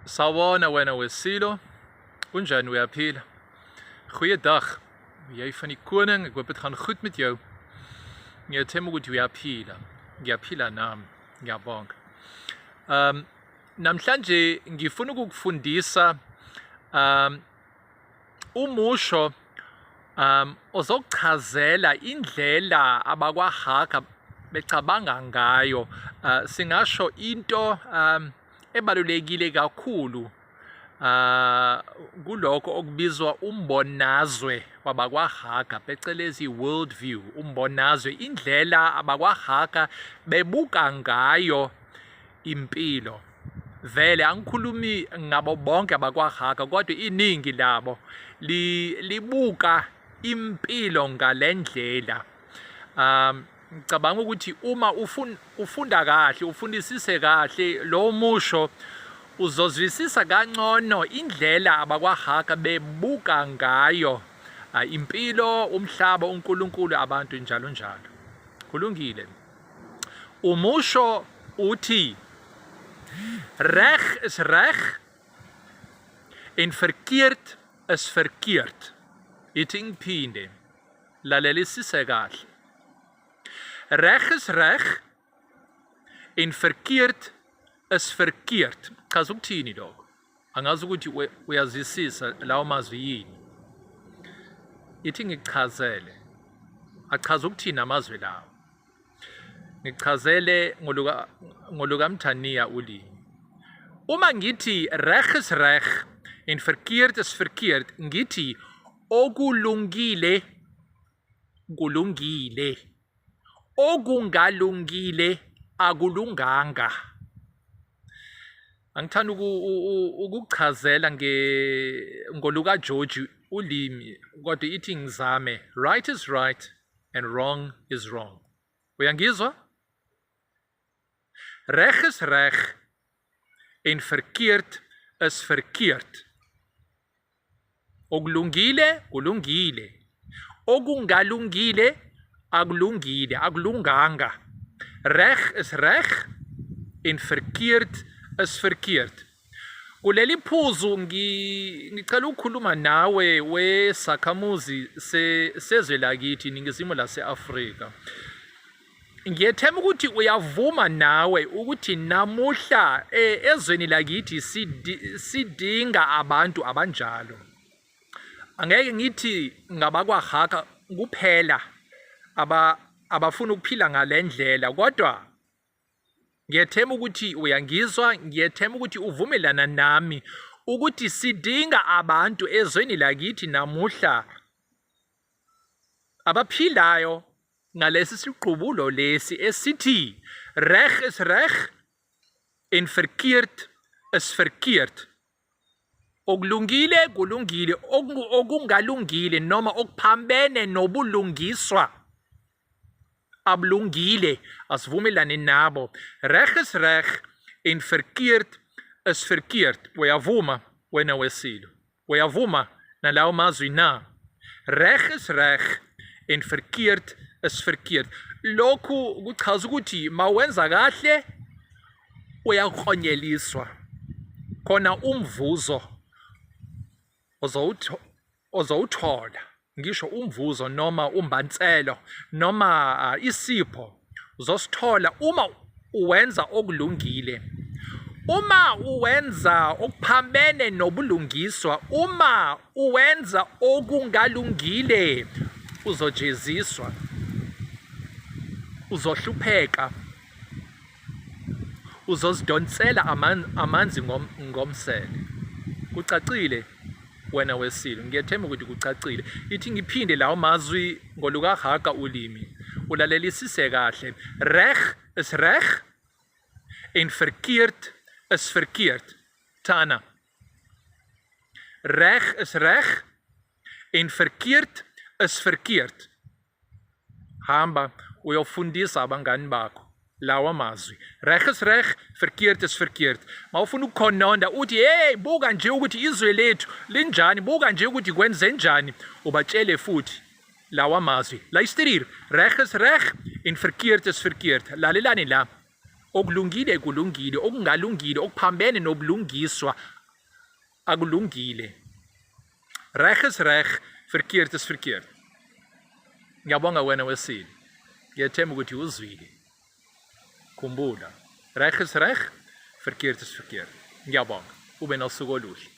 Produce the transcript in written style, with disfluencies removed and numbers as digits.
Sawubona wena Wesilo, kunjani uyaphila? Goeiedag, jy van die koning, ek hoop dit gaan goed met jou. Ngiyathemba ukuthi uyaphila, ngiyaphila nami, ngiyabonga. Namhlanje ngifuna ukukufundisa umusho ozokuchazela indlela abakwaHaga becabanga ngayo. Singasho into ebalulekile kakhulu kulokho okubizwa umbonazwe wabakwaHaga phecelezi world view. Umbonazwe indlela abakwaHaga bebuka ngayo impilo. Vele angikhulumi ngabo bonke abakwaHaga kodwa iningi labo libuka impilo ngalendlela. Ngicabanga ukuthi uma ufunda kahle, ufundisise kahle lo musho, uzozwisisa kangcono indlela abakwaHaga bebuka ngayo impilo, umhlaba, uNkulunkulu, abantu njalo njalo. Kulungile. Umusho uthi reg is reg en verkeerd is verkeerd. Ithi ngiphinde, lalelisise kahle. Reg is reg en verkeerd is verkeerd. Chaza ukuthini lokho? Angazi ukuthi uyazwisisa lawo mazwi yini. Ithi ngichazele. Achaza ukuthini amazwi lawo. Ngichazele ngoluka Mthaniya ulimi. Uma ngithi reg is reg en verkeerd is verkeerd, ngithi okulungile kulungile, okungalungile akulunganga. Angithanda ukukuchazela ngoluka George ulimi, kodwa ithi ngizame. Right is right and wrong is wrong. Uyangizwa? Reg is reg en verkeerd is verkeerd. Okulungile kulungile, okungalungile akulungile, akulunganga. Reg is reg en verkeerd is verkeerd. Kuleli phuzu ngicela ukukhuluma nawe wesakhamuzi sezwe lakithi iningizimu lase-Afrika. Ngiyethemba ukuthi uyavuma nawe ukuthi namuhla ezweni lakithi sidinga abantu abanjalo. Angeke ngithi ngabakwaHaga kuphela abafuna ukuphila ngalendlela, kodwa ngiyethemba ukuthi uyangizwa, ngiyethemba ukuthi uvumelana nami ukuthi sidinga abantu ezweni lakithi namuhla abaphilayo ngalesi siqubulo lesi esithi reg is reg en verkeerd is verkeerd. Okulungile kulungile, okungalungile noma okuphambene nobulungiswa abulungile, asivumelane nabo. Reg is reg en verkeerd is verkeerd. Uyavuma wena Wesilo? Uyavuma nalawo mazwi na? Reg is reg en verkeerd is verkeerd. Lokhu kuchaza ukuthi mawenza kahle uyakhonyeliswa, khona umvuzo ozowuthola. Ngisho umvuzo noma umbanselo noma isipho uzosithola uma uwenza okulungile. Uma uwenza okuphambene nobulungiswa, uma uwenza okungalungile, uzojeziswa, uzohlupheka, uzozidonsela amanzi ngomsele. Kucacile wena Wesilo? Ngiyethemba ukuthi kucacile. Ithi ngiphinde lawo mazwi ngolukaHaga ulimi, ulalelisise kahle. Reg is reg en verkeerd is verkeerd. Tana. Reg is reg en verkeerd is verkeerd. Hamba uyofundisa abangani bakho lawa mazwi. Reg is reg, verkeerd is verkeerd. Maar ufuna ukukhononda uthi hey, buka nje ukuthi izwe lethu linjani, buka nje ukuthi kwenze njani, ubatshele futhi lawa mazwi. Luister hier, reg is reg en verkeerd is verkeerd. Lalelani la. okulungile kulungile, okungalungile okuphambene nobulungiswa akulungile. Reg is reg, verkeerd is verkeerd. Ngiyabonga wena wesile. Ngiyethemba ukuthi uzwile. Khumbula, reg is reg, verkeerd is verkeerd. Ngiyabonga. Ube nosuku oluhle.